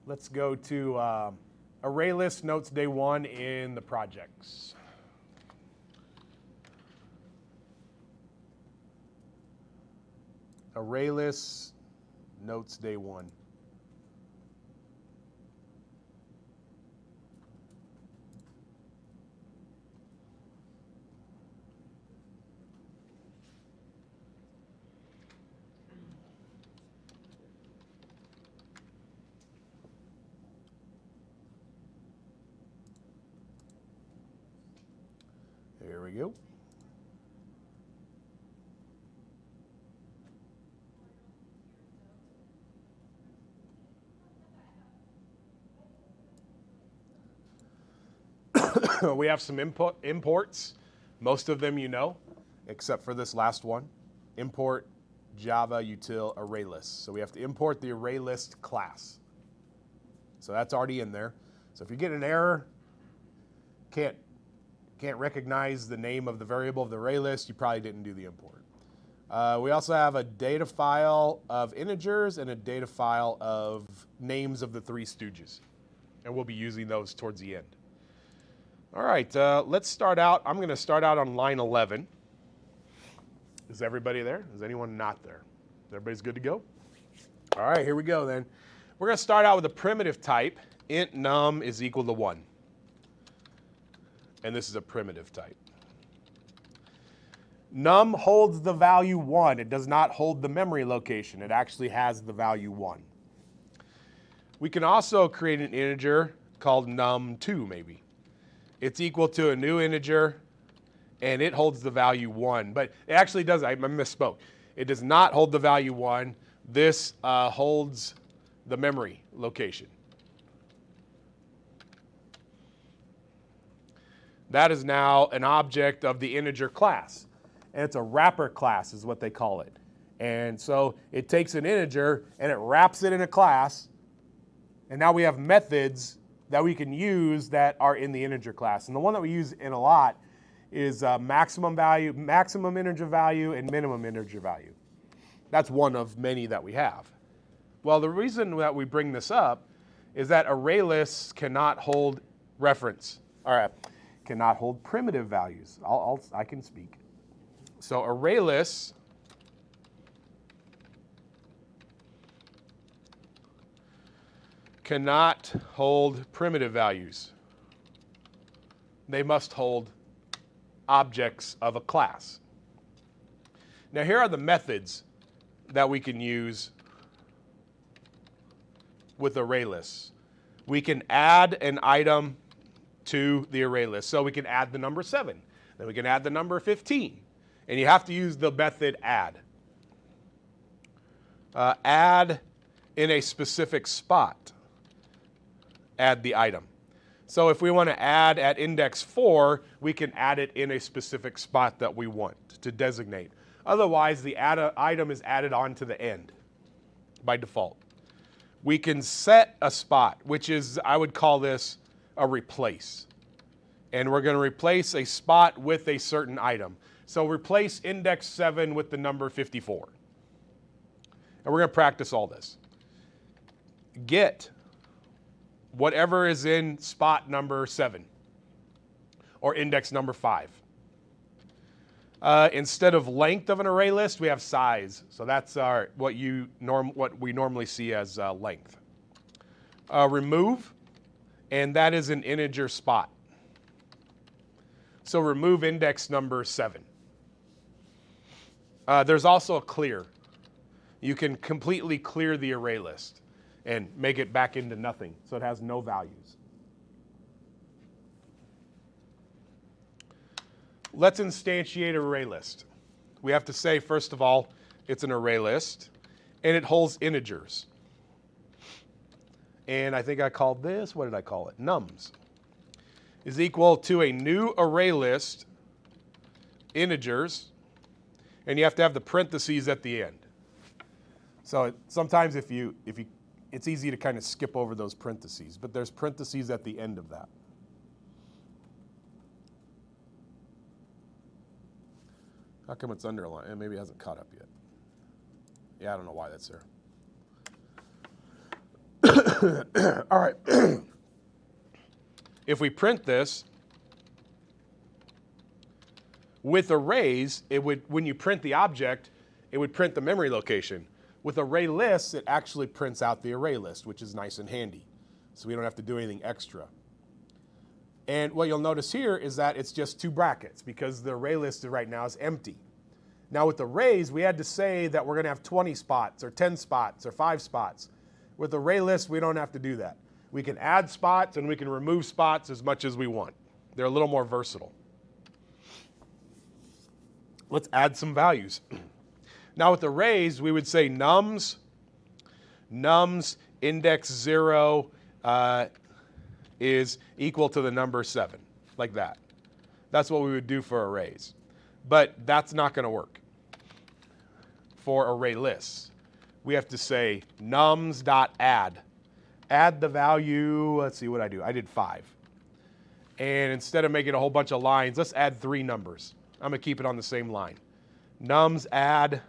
Let's go to ArrayList notes day one in the projects. ArrayList notes day one. Here we go. We have some imports. Most of them you know, except for this last one. Import Java util ArrayList. So we have to import the ArrayList class. So that's already in there. So if you get an error, can't recognize the name of the variable of the ArrayList, you probably didn't do the import. We also have a data file of integers and a data file of names of the three stooges. And we'll be using those towards the end. All right, let's start out. I'm going to start out on line 11. Is everybody there? Is anyone not there? Everybody's good to go? All right, here we go then. We're going to start out with a primitive type. Int num is equal to 1. And this is a primitive type. Num holds the value 1. It does not hold the memory location. It actually has the value 1. We can also create an integer called num2 maybe. It's equal to a new integer, and it holds the value 1. But it actually does, I misspoke. It does not hold the value 1. This holds the memory location. That is now an object of the integer class. And it's a wrapper class is what they call it. And so it takes an integer and it wraps it in a class. And now we have methods that we can use that are in the integer class. And the one that we use in a lot is maximum integer value, and minimum integer value. That's one of many that we have. Well, the reason that we bring this up is that ArrayLists cannot hold reference. All right. Cannot hold primitive values. I can speak. So ArrayLists cannot hold primitive values. They must hold objects of a class. Now here are the methods that we can use with ArrayLists. We can add an item to the array list. So we can add the number 7. Then we can add the number 15. And you have to use the method add. Add in a specific spot. Add the item. So if we want to add at index 4, we can add it in a specific spot that we want to designate. Otherwise, the item is added on to the end by default. We can set a spot, which is, I would call this a replace. And we're going to replace a spot with a certain item. So replace index 7 with the number 54. And we're going to practice all this. Get whatever is in spot number 7 or index number 5. Instead of length of an array list, we have size. So that's what we normally see as length. Remove. And that is an integer spot. So remove index number 7. There's also a clear. You can completely clear the array list and make it back into nothing, so it has no values. Let's instantiate an array list. We have to say, first of all, it's an array list, and it holds integers. And I think I called this, what did I call it? Nums. Is equal to a new array list, integers, and you have to have the parentheses at the end. So sometimes it's easy to kind of skip over those parentheses, but there's parentheses at the end of that. How come it's underlined? And maybe it hasn't caught up yet. Yeah, I don't know why that's there. All right. If we print this with arrays, it would, when you print the object, it would print the memory location. With ArrayLists, it actually prints out the array list, which is nice and handy. So we don't have to do anything extra. And what you'll notice here is that it's just 2 brackets because the array list right now is empty. Now with arrays, we had to say that we're going to have 20 spots or 10 spots or 5 spots. With ArrayLists, we don't have to do that. We can add spots and we can remove spots as much as we want. They're a little more versatile. Let's add some values. Now with arrays, we would say nums index 0 is equal to the number 7, like that. That's what we would do for arrays. But that's not going to work for ArrayLists. We have to say nums.add. Add the value, let's see what I do. I did 5. And instead of making a whole bunch of lines, let's add 3 numbers. I'm going to keep it on the same line. Nums add,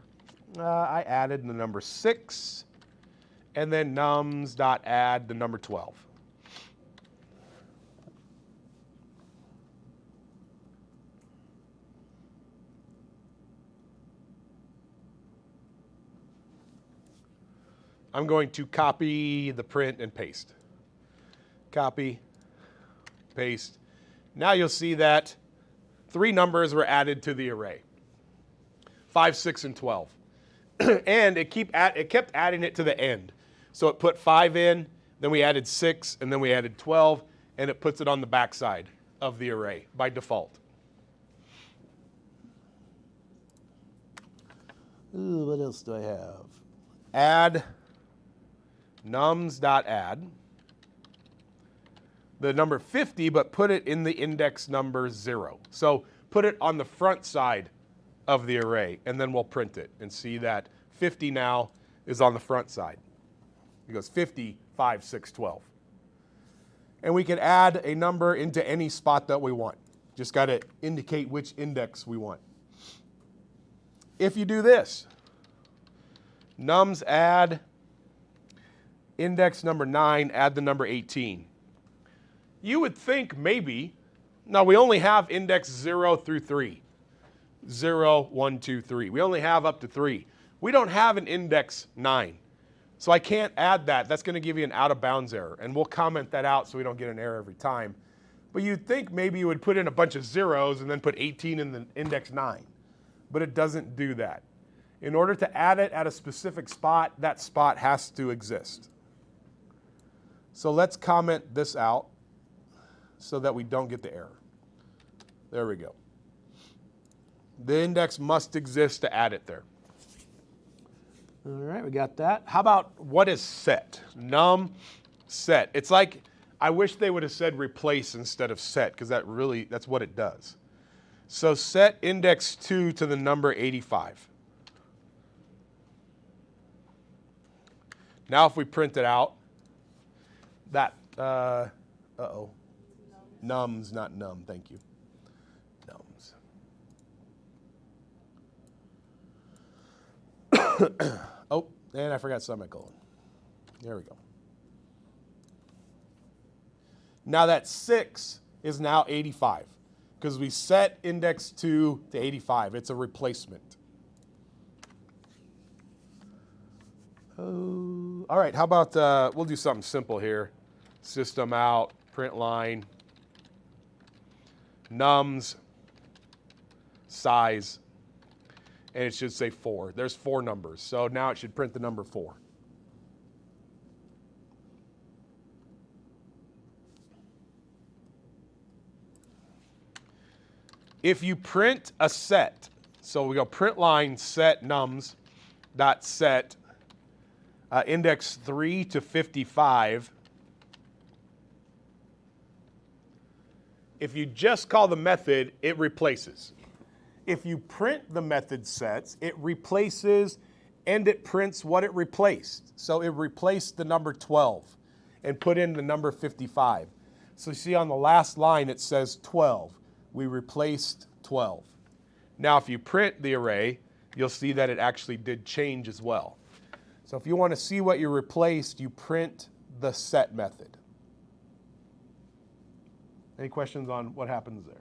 I added the number 6. And then nums.add the number 12. I'm going to copy the print and paste. Copy, paste. Now you'll see that 3 numbers were added to the array. 5, 6, and 12. And it kept adding it to the end. So it put 5 in, then we added 6, and then we added 12, and it puts it on the backside of the array by default. Ooh, what else do I have? Add nums.add the number 50, but put it in the index number 0. So put it on the front side of the array, and then we'll print it and see that 50 now is on the front side. It goes 50, 5, 6, 12. And we can add a number into any spot that we want. Just got to indicate which index we want. If you do this, nums add index number 9, add the number 18. You would think maybe, now we only have index 0 through 3. 0, 1, 2, 3. We only have up to 3. We don't have an index 9. So I can't add that. That's going to give you an out of bounds error. And we'll comment that out so we don't get an error every time. But you'd think maybe you would put in a bunch of zeros and then put 18 in the index 9. But it doesn't do that. In order to add it at a specific spot, that spot has to exist. So let's comment this out so that we don't get the error. There we go. The index must exist to add it there. All right, we got that. How about what is set? Num set. It's like, I wish they would have said replace instead of set, because that's what it does. So set index 2 to the number 85. Now if we print it out, that, nums, not num, thank you. Nums. Oh, and I forgot semicolon. There we go. Now that 6 is now 85 because we set index 2 to 85. It's a replacement. Oh, all right, how about, we'll do something simple here. System out, print line, nums, size, and it should say 4. There's 4 numbers, so now it should print the number 4. If you print a set, so we go print line set nums dot set index 3 to 55. If you just call the method, it replaces. If you print the method sets, it replaces and it prints what it replaced. So it replaced the number 12 and put in the number 55. So you see on the last line it says 12. We replaced 12. Now if you print the array, you'll see that it actually did change as well. So if you want to see what you replaced, you print the set method. Any questions on what happens there?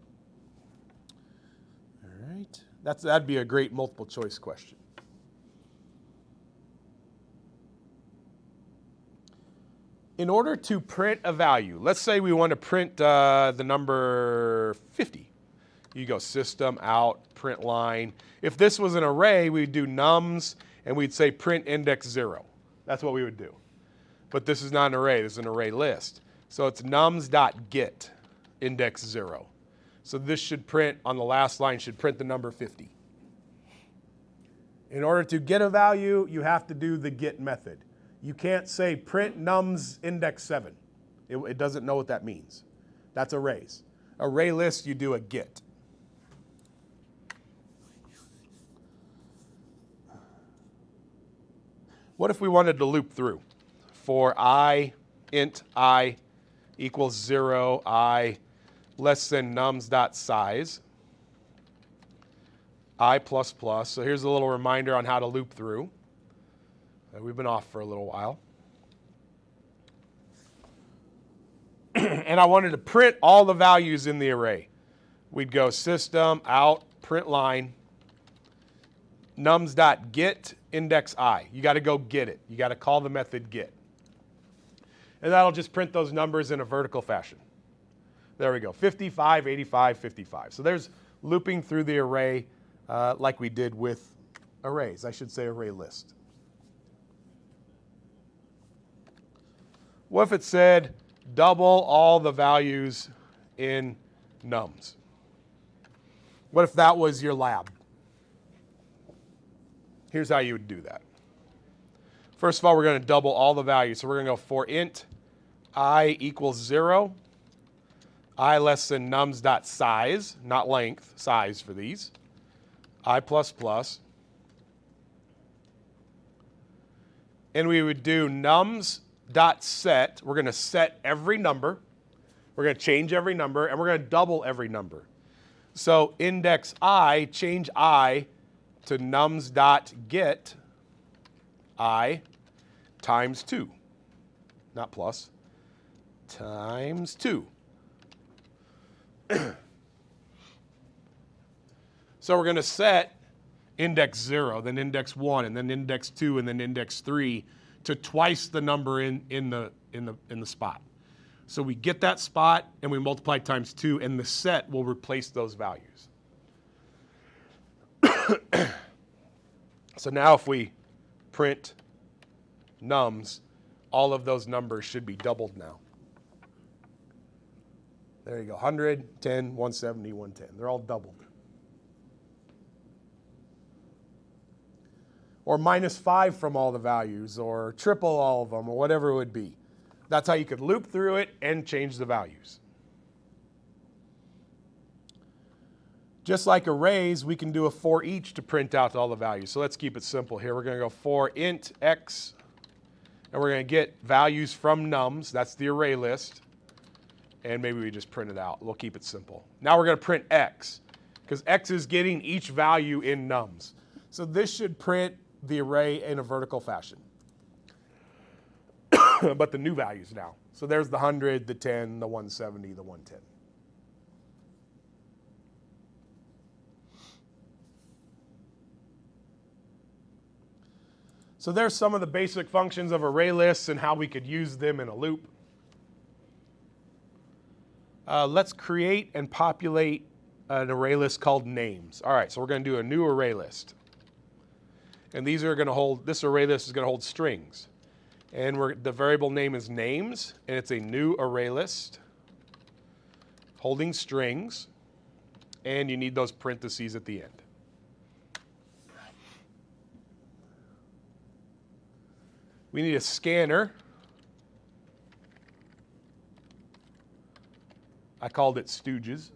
All right. That'd be a great multiple choice question. In order to print a value, let's say we want to print the number 50. You go system, out, print line. If this was an array, we'd do nums, and we'd say print index 0. That's what we would do. But this is not an array, this is an array list. So it's nums.get index 0. So this should print, on the last line, should print the number 50. In order to get a value, you have to do the get method. You can't say print nums index 7. It doesn't know what that means. That's arrays. Array list, you do a get. What if we wanted to loop through? For I, int I equals 0, I less than nums.size, I plus plus. So here's a little reminder on how to loop through. We've been off for a little while. And I wanted to print all the values in the array. We'd go system, out, print line, nums.get index I. You got to go get it. You got to call the method get. And that'll just print those numbers in a vertical fashion. There we go, 55, 85, 55. So there's looping through the array like we did with arrays. I should say array list. What if it said double all the values in nums? What if that was your lab? Here's how you would do that. First of all, we're going to double all the values. So we're going to go for int I equals 0, I less than nums.size, not length, size for these, I plus plus. And we would do nums.set. We're going to set every number. We're going to change every number, and we're going to double every number. So index I, change I to nums.get I times 2, not plus, times 2. So we're going to set index 0, then index 1, and then index 2, and then index 3 to twice the number in the spot. So we get that spot, and we multiply times 2, and the set will replace those values. So now if we print nums, all of those numbers should be doubled now. There you go, 100, 10, 170, 110. They're all doubled. Or minus 5 from all the values, or triple all of them, or whatever it would be. That's how you could loop through it and change the values. Just like arrays, we can do a for each to print out all the values. So let's keep it simple here. We're going to go for int x, and we're going to get values from nums. That's the array list. And maybe we just print it out. We'll keep it simple. Now we're going to print x, because x is getting each value in nums. So this should print the array in a vertical fashion. But the new values now. So there's the 100, the 10, the 170, the 110. So there's some of the basic functions of array lists and how we could use them in a loop. Let's create and populate an array list called names. All right, so we're going to do a new array list. And these are going to hold, this array list is going to hold strings. And the variable name is names, and it's a new array list holding strings. And you need those parentheses at the end. We need a scanner. I called it Stooges.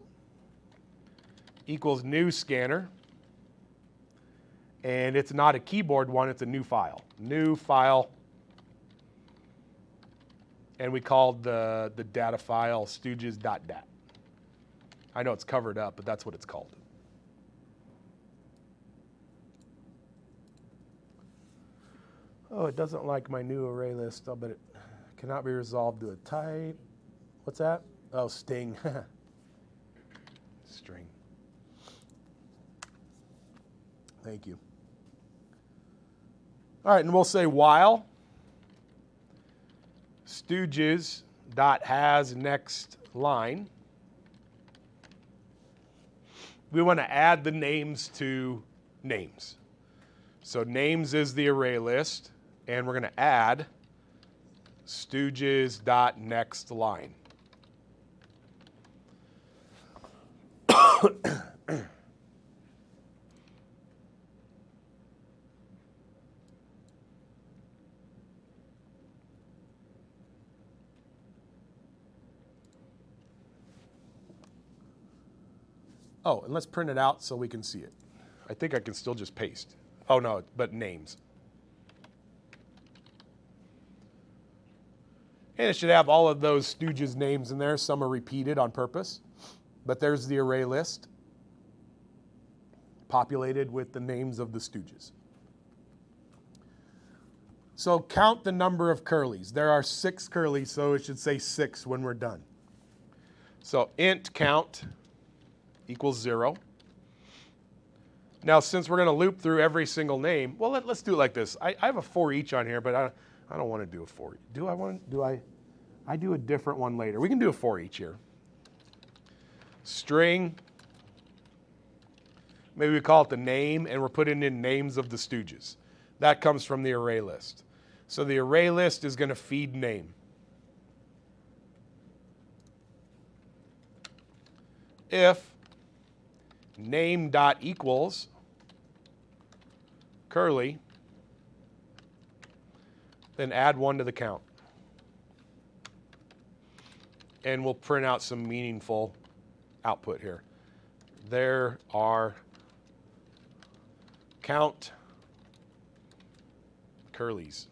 Equals new scanner. And it's not a keyboard one, it's a new file. New file. And we called the data file stooges.dat. I know it's covered up, but that's what it's called. Oh, it doesn't like my new array list. I'll bet it Cannot be resolved to a type. What's that? Oh, sting. String. Thank you. All right, and we'll say while Stooges dot has next line. We want to add the names to names. So names is the array list, and we're going to add Stooges dot next line. Oh, and let's print it out so we can see it. I think I can still just paste. Oh no, but names. And it should have all of those Stooges names in there. Some are repeated on purpose. But there's the array list populated with the names of the Stooges. So count the number of curlies. There are 6 curlies, so it should say 6 when we're done. So int count equals 0. Now, since we're going to loop through every single name, well, let's do it like this. I have a for each on here, but I don't want to do a for each. Do I want? Do I? I do a different one later. We can do a for each here. String. Maybe we call it the name, and we're putting in names of the Stooges. That comes from the array list. So the array list is going to feed name. If name dot equals curly, then add 1 to the count. And we'll print out some meaningful output here. There are count curlies.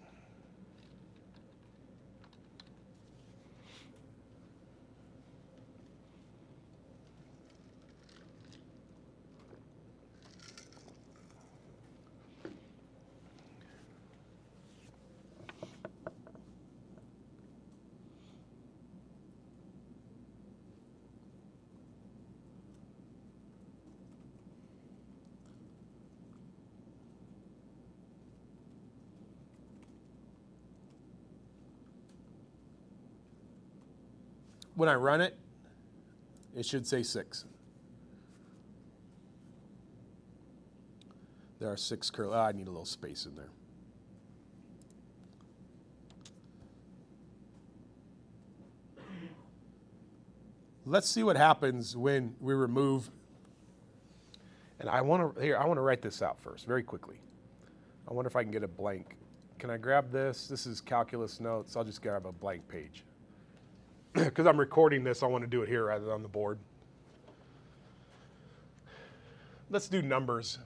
When I run it, it should say 6. There are 6 curly. Oh, I need a little space in there. Let's see what happens when we remove. And I want to write this out first, very quickly. I wonder if I can get a blank. Can I grab this? This is calculus notes. I'll just grab a blank page. Because I'm recording this, I want to do it here rather than on the board. Let's do numbers.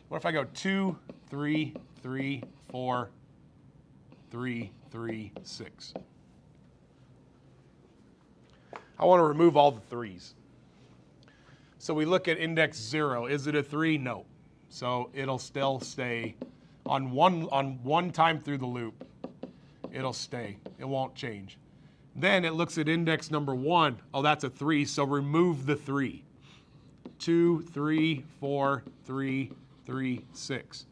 What if I go 2, 3, 3, 4, 3, 3, 6? I want to remove all the 3s. So we look at index 0. Is it a 3? No. So it'll still stay on one time through the loop. It'll stay. It won't change. Then it looks at index number 1. Oh, that's a 3, so remove the 3. 2, 3, 4, 3, 3, 6.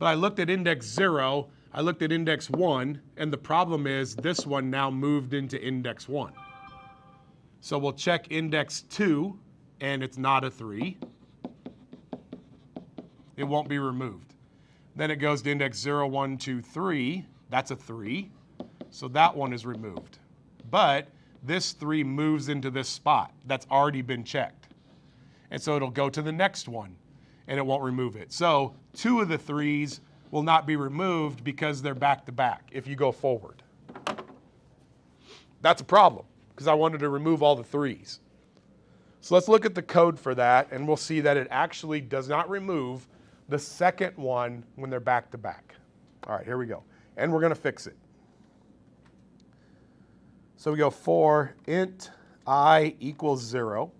But I looked at index 0, I looked at index 1, and the problem is this one now moved into index 1. So we'll check index 2, and it's not a 3. It won't be removed. Then it goes to index 0, 1, 2, 3. That's a 3. So that one is removed. But this 3 moves into this spot that's already been checked. And so it'll go to the next one, and it won't remove it. So 2 of the 3s will not be removed because they're back to back if you go forward. That's a problem because I wanted to remove all the 3s. So let's look at the code for that, and we'll see that it actually does not remove the second one when they're back to back. All right, here we go. And we're going to fix it. So we go for int I equals 0,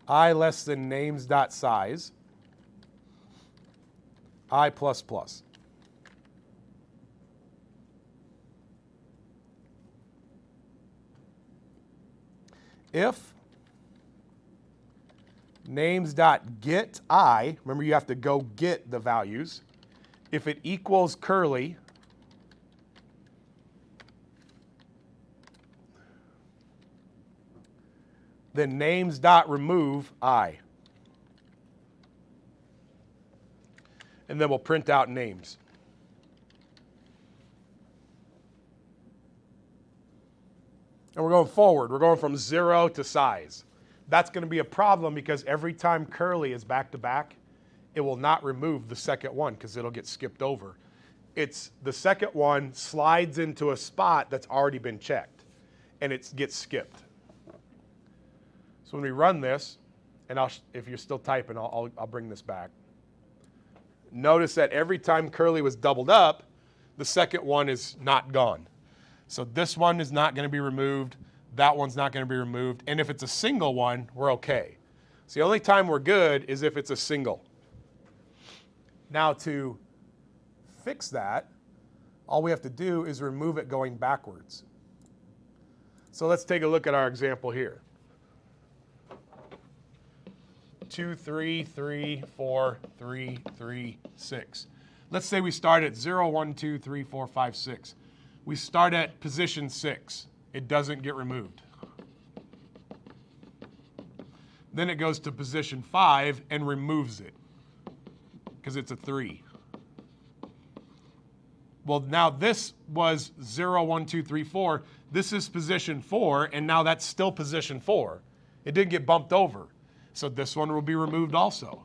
I less than names dot size, I plus plus. if names.get I, remember you have to go get the values, if it equals curly, then names.remove I. And then we'll print out names. And we're going forward. We're going from 0 to size. That's going to be a problem because every time curly is back to back, it will not remove the second one because it'll get skipped over. It's the second one slides into a spot that's already been checked, and it gets skipped. So when we run this, and if you're still typing, I'll bring this back. Notice that every time curly was doubled up, the second one is not gone. So this one is not going to be removed. That one's not going to be removed. And if it's a single one, we're okay. So the only time we're good is if it's a single. Now to fix that, all we have to do is remove it going backwards. So let's take a look at our example here. 2, 3, 3, 4, 3, 3, 6. Let's say we start at 0, 1, 2, 3, 4, 5, 6. We start at position 6. It doesn't get removed. Then it goes to position 5 and removes it because it's a 3. Well, now this was 0, 1, 2, 3, 4. This is position 4, and now that's still position 4. It didn't get bumped over. So this one will be removed also.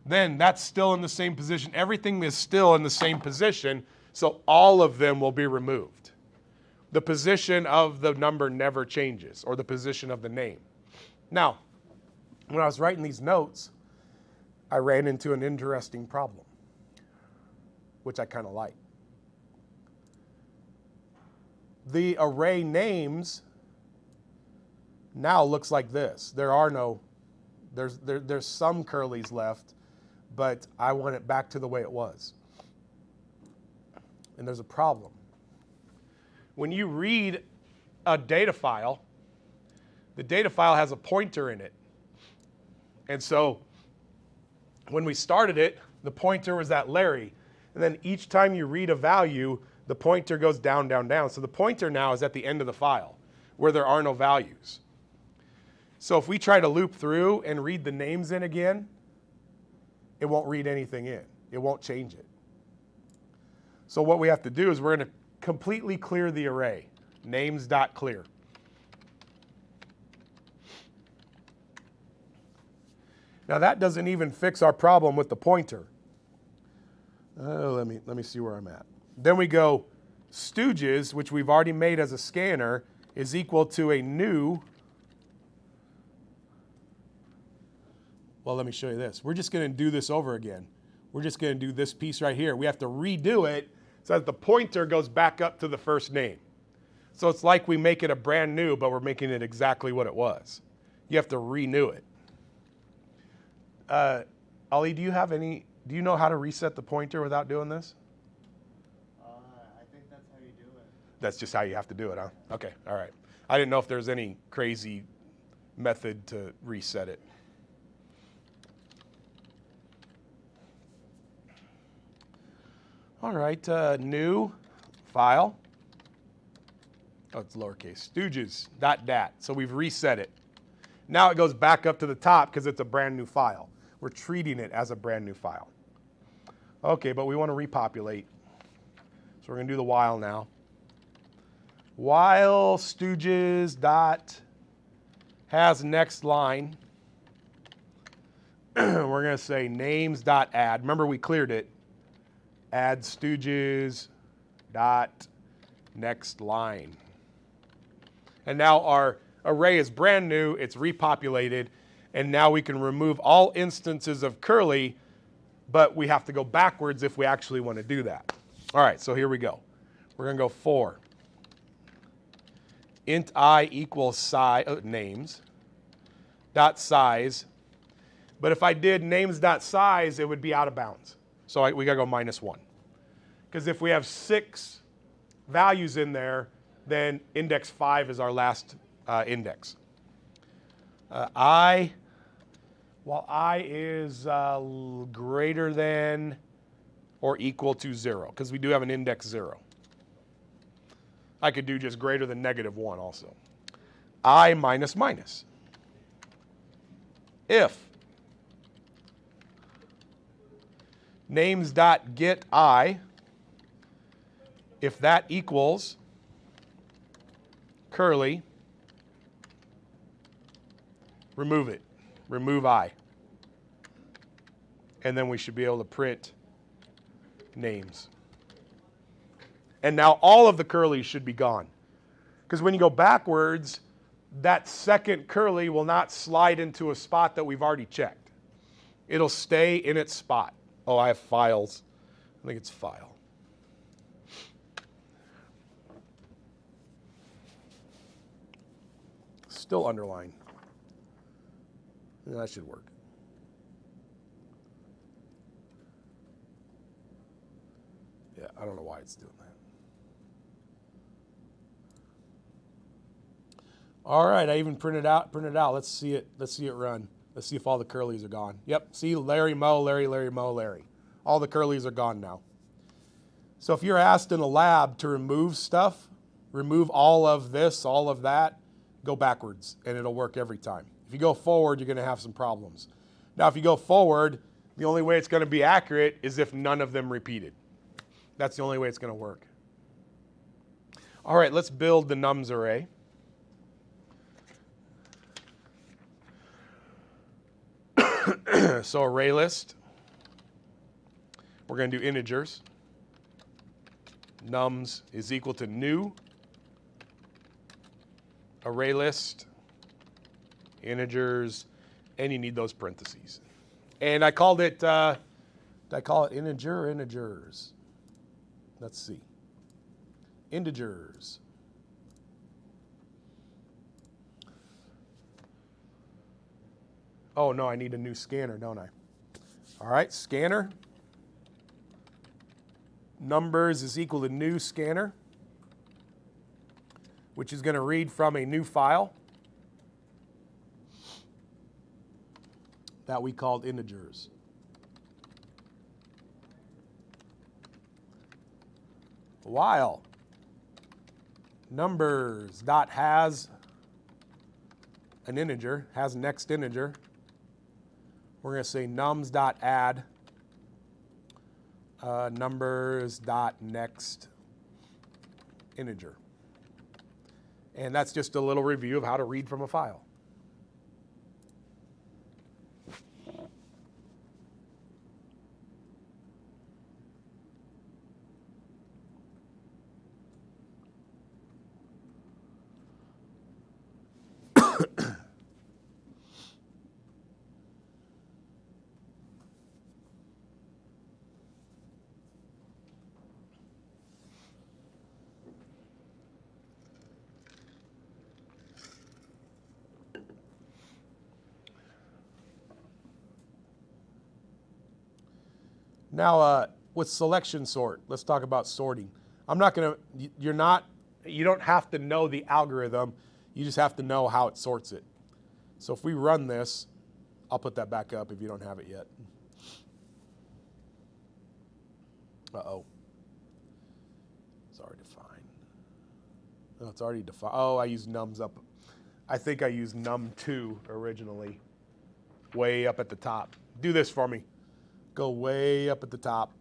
Then that's still in the same position. Everything is still in the same position, so all of them will be removed. The position of the number never changes, or the position of the name. Now, when I was writing these notes, I ran into an interesting problem, which I kind of like. The array names now looks like this. There's some curlies left, but I want it back to the way it was. And there's a problem. When you read a data file, the data file has a pointer in it. And so when we started it, the pointer was at Larry. And then each time you read a value, the pointer goes down, down, down. So the pointer now is at the end of the file where there are no values. So if we try to loop through and read the names in again, it won't read anything in. It won't change it. So what we have to do is we're going to completely clear the array, names.clear. Now that doesn't even fix our problem with the pointer. Let me see where I'm at. Then we go stooges, which we've already made as a scanner, is equal to a new. Well, let me show you this. We're just going to do this over again. We're just going to do this piece right here. We have to redo it so that the pointer goes back up to the first name. So it's like we make it a brand new, but we're making it exactly what it was. You have to renew it. Ali, do you know how to reset the pointer without doing this? I think that's how you do it. That's just how you have to do it, huh? Okay, all right. I didn't know if there's any crazy method to reset it. All right, new file. Oh, it's lowercase. Stooges.dat. So we've reset it. Now it goes back up to the top because it's a brand new file. We're treating it as a brand new file. Okay, but we want to repopulate. So we're going to do the while now. While stooges dot has next line, we're going to say names dot add. Remember we cleared it. Add stooges dot next line. And now our array is brand new. It's repopulated. And now we can remove all instances of curly, but we have to go backwards if we actually want to do that. All right, so here we go. We're going to go for int I equals size, names, dot size. But if I did names dot size, it would be out of bounds. So we got to go -1. Because if we have 6 values in there, then index 5 is our last index. While I is greater than or equal to 0, because we do have an index 0. I could do just greater than -1 also. I minus minus. If names.getI, if that equals curly, remove it. Remove I. And then we should be able to print names. And now all of the curlies should be gone. Because when you go backwards, that second curly will not slide into a spot that we've already checked. It'll stay in its spot. Oh, I have files. I think it's file. Still underline. That should work. Yeah, I don't know why it's doing that. All right, I even printed out. Let's see it run. Let's see if all the curlies are gone. Yep, see Larry, Mo, Larry, Larry, Mo, Larry. All the curlies are gone now. So if you're asked in a lab to remove stuff, remove all of this, all of that, go backwards, and it'll work every time. If you go forward, you're going to have some problems. Now, if you go forward, the only way it's going to be accurate is if none of them repeated. That's the only way it's going to work. All right, let's build the nums array. So array list, we're going to do integers. Nums is equal to new array list, integers, and you need those parentheses. And I called it, did I call it integer or integers? Let's see. Integers. Oh, no, I need a new scanner, don't I? All right, scanner. Numbers is equal to new scanner, which is going to read from a new file that we called integers. While numbers dot has an integer, has next integer, we're going to say nums dot add numbers dot next integer. And that's just a little review of how to read from a file. Now, with selection sort, let's talk about sorting. I'm not going to, you don't have to know the algorithm. You just have to know how it sorts it. So if we run this, I'll put that back up if you don't have it yet. Uh-oh. It's already defined. No, it's already defined. Oh, I used nums up. I think I used num2 originally, way up at the top. Do this for me. Go way up at the top.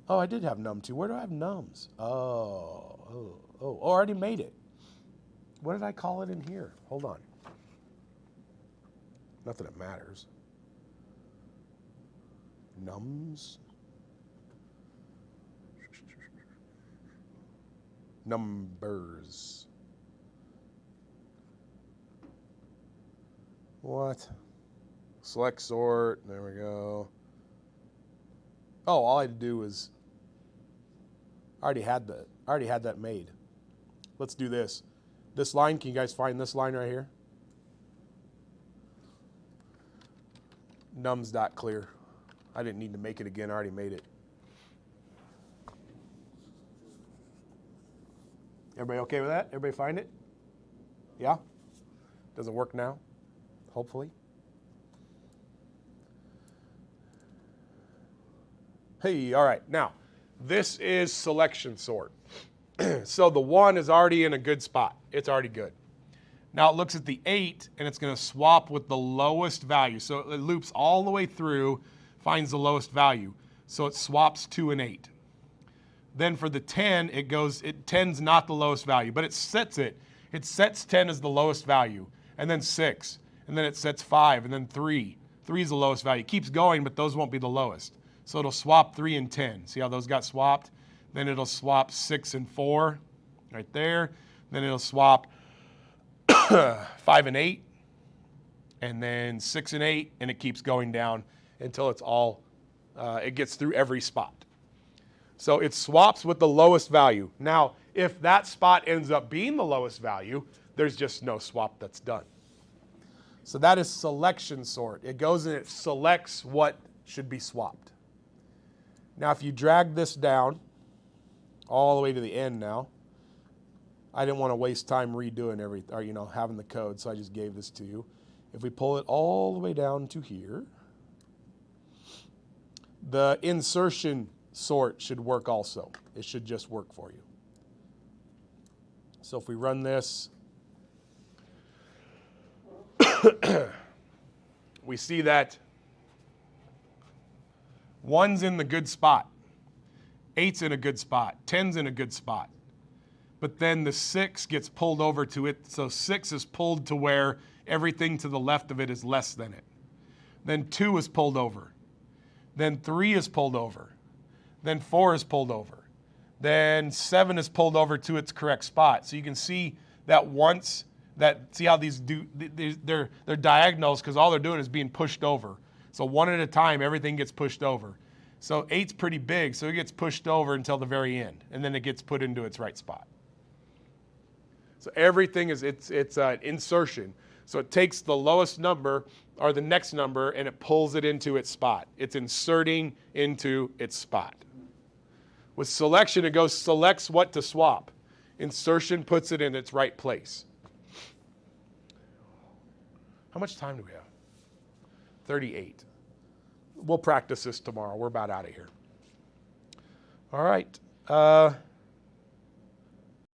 Oh, I did have num2. Where do I have nums? Oh, I already made it. What did I call it in here? Hold on. Not that it matters. Nums. Numbers. What? Select sort, there we go. Oh, all I had to do was, I already had that made. Let's do this. This line, can you guys find this line right here? Nums.clear. I didn't need to make it again, I already made it. Everybody okay with that? Everybody find it? Yeah? Does it work now? Hopefully. Hey, all right. Now, this is selection sort. So the 1 is already in a good spot. It's already good. Now it looks at the 8, and it's going to swap with the lowest value. So it loops all the way through, finds the lowest value. So it swaps 2 and 8. Then for the 10, 10's not the lowest value, but it sets it. It sets 10 as the lowest value, and then 6, and then it sets 5, and then 3. 3 is the lowest value. It keeps going, but those won't be the lowest. So it'll swap 3 and 10. See how those got swapped? Then it'll swap 6 and 4 right there. Then it'll swap 5 and 8, and then 6 and 8, and it keeps going down until it's all, it gets through every spot. So it swaps with the lowest value. Now, if that spot ends up being the lowest value, there's just no swap that's done. So that is selection sort. It goes and it selects what should be swapped. Now, if you drag this down all the way to the end now, I didn't want to waste time redoing everything, or having the code, so I just gave this to you. If we pull it all the way down to here, the insertion sort should work also. It should just work for you. So if we run this, we see that 1's in the good spot, 8's in a good spot, 10's in a good spot. But then the 6 gets pulled over to it, so 6 is pulled to where everything to the left of it is less than it. Then 2 is pulled over. Then 3 is pulled over. Then 4 is pulled over. Then 7 is pulled over to its correct spot. So you can see that see how these they're diagonals because all they're doing is being pushed over. So one at a time, everything gets pushed over. So 8's pretty big, so it gets pushed over until the very end, and then it gets put into its right spot. So everything is, it's an insertion. So it takes the lowest number or the next number and it pulls it into its spot. It's inserting into its spot. With selection, it goes selects what to swap. Insertion puts it in its right place. How much time do we have? 38. We'll practice this tomorrow. We're about out of here. All right.